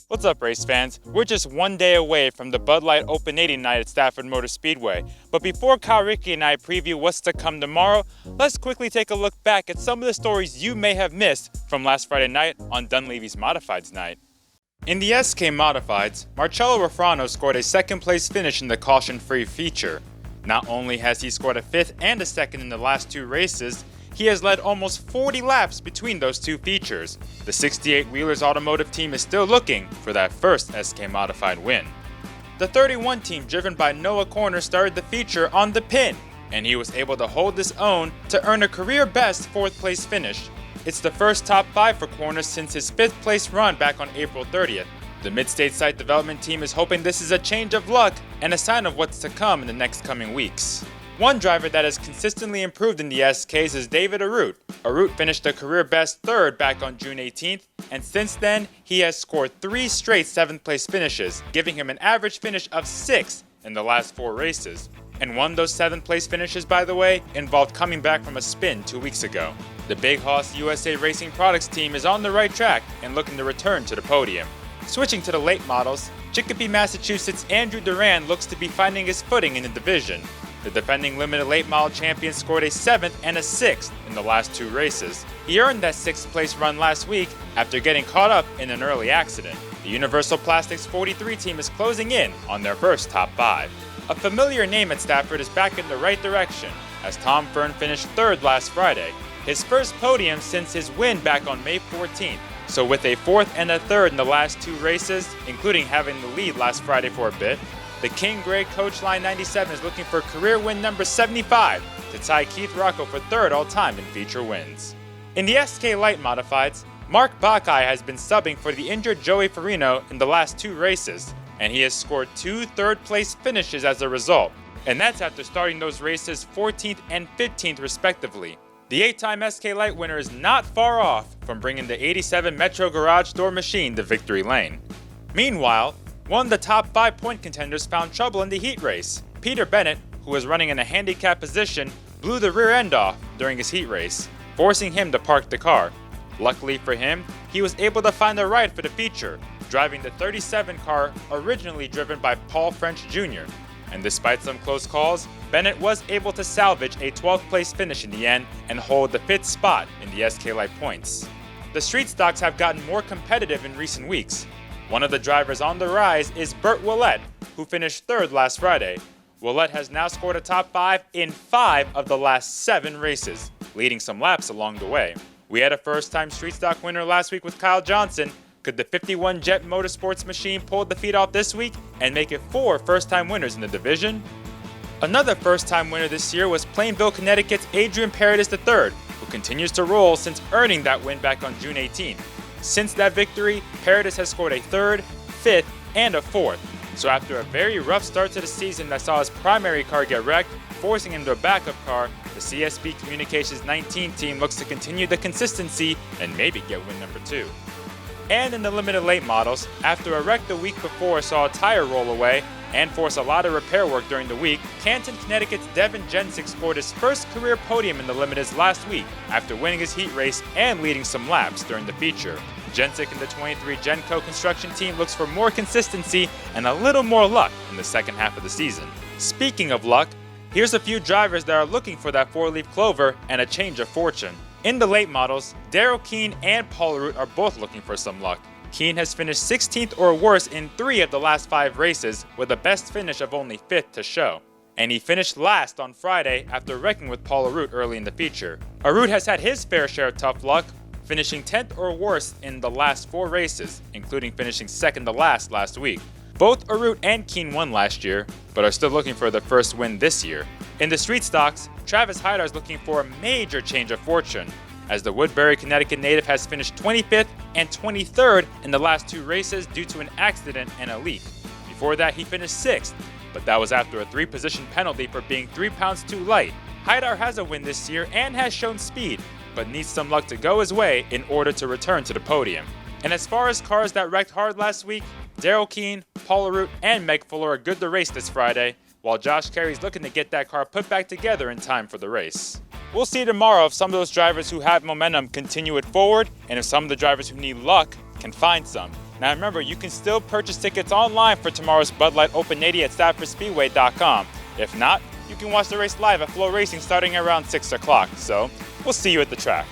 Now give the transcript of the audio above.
What's up, race fans? We're just one day away from the Bud Light Open 80 night at Stafford Motor Speedway. But before Kyle Rickey and I preview what's to come tomorrow, let's quickly take a look back at some of the stories you may have missed from last Friday night on Dunleavy's Modifiedz night. In the SK Modifiedz, Marcello Refrano scored a second place finish in the caution-free feature. Not only has he scored a fifth and a second in the last two races, he has led almost 40 laps between those two features. The 68 Wheelers Automotive team is still looking for that first SK Modified win. The 31 team driven by Noah Korner started the feature on the pin, and he was able to hold his own to earn a career best 4th place finish. It's the first top 5 for Korner since his 5th place run back on April 30th. The Mid-State Site Development team is hoping this is a change of luck and a sign of what's to come in the next coming weeks. One driver that has consistently improved in the SKs is David Arute. Arute finished a career best 3rd back on June 18th, and since then, he has scored 3 straight 7th place finishes, giving him an average finish of 6th in the last 4 races. And one of those 7th place finishes, by the way, involved coming back from a spin 2 weeks ago. The Big Hoss USA Racing Products team is on the right track and looking to return to the podium. Switching to the late models, Chicopee, Massachusetts' Andrew Duran looks to be finding his footing in the division. The defending limited late model champion scored a 7th and a 6th in the last 2 races. He earned that 6th place run last week after getting caught up in an early accident. The Universal Plastics 43 team is closing in on their first top 5. A familiar name at Stafford is back in the right direction, as Tom Fearn finished 3rd last Friday, his first podium since his win back on May 14th. So with a 4th and a 3rd in the last 2 races, including having the lead last Friday for a bit, the King Gray Coach Line 97 is looking for career win number 75 to tie Keith Rocco for 3rd all-time in feature wins. In the SK Light Modifieds, Mark Bacai has been subbing for the injured Joey Farino in the last 2 races, and he has scored 2 third-place finishes as a result, and that's after starting those races 14th and 15th respectively. The 8-time SK Light winner is not far off from bringing the 87 Metro Garage Door machine to victory lane. Meanwhile, one of the top 5 point contenders found trouble in the heat race. Peter Bennett, who was running in a handicap position, blew the rear end off during his heat race, forcing him to park the car. Luckily for him, he was able to find a ride for the feature, driving the 37 car originally driven by Paul French Jr. And despite some close calls, Bennett was able to salvage a 12th place finish in the end and hold the 5th spot in the SK Light points. The street stocks have gotten more competitive in recent weeks. One of the drivers on the rise is Bert Ouellette, who finished 3rd last Friday. Ouellette has now scored a top 5 in 5 of the last 7 races, leading some laps along the way. We had a first-time street stock winner last week with Kyle Johnson. Could the 51 Jet Motorsports machine pull the feat off this week and make it 4 first-time winners in the division? Another first-time winner this year was Plainville, Connecticut's Adrian Paradis III, who continues to roll since earning that win back on June 18th. Since that victory, Paradis has scored a 3rd, 5th, and a 4th. So after a very rough start to the season that saw his primary car get wrecked, forcing him to a backup car, the CSB Communications 19 team looks to continue the consistency and maybe get win number 2. And in the limited late models, after a wreck the week before saw a tire roll away and force a lot of repair work during the week, Canton, Connecticut's Devin Jensick scored his first career podium in the limiteds last week after winning his heat race and leading some laps during the feature. Jensick and the 23 Genco construction team looks for more consistency and a little more luck in the second half of the season. Speaking of luck, here's a few drivers that are looking for that 4-leaf clover and a change of fortune. In the late models, Daryl Keene and Paul Arute are both looking for some luck. Keene has finished 16th or worse in 3 of the last 5 races, with a best finish of only 5th to show. And he finished last on Friday after wrecking with Paul Arute early in the feature. Arute has had his fair share of tough luck, finishing 10th or worse in the last 4 races, including finishing 2nd to last week. Both Arute and Keene won last year, but are still looking for their first win this year. In the street stocks, Travis Hydar is looking for a major change of fortune, as the Woodbury, Connecticut native has finished 25th and 23rd in the last 2 races due to an accident and a leak. Before that, he finished 6th, but that was after a 3-position penalty for being 3 pounds too light. Hydar has a win this year and has shown speed, but needs some luck to go his way in order to return to the podium. And as far as cars that wrecked hard last week, Daryl Keene, Paul Arute, and Meg Fuller are good to race this Friday, while Josh Carey's looking to get that car put back together in time for the race. We'll see tomorrow if some of those drivers who have momentum continue it forward, and if some of the drivers who need luck can find some. Now remember, you can still purchase tickets online for tomorrow's Bud Light Open 80 at StaffordSpeedway.com. If not, you can watch the race live at Flow Racing starting around 6 o'clock. So we'll see you at the track.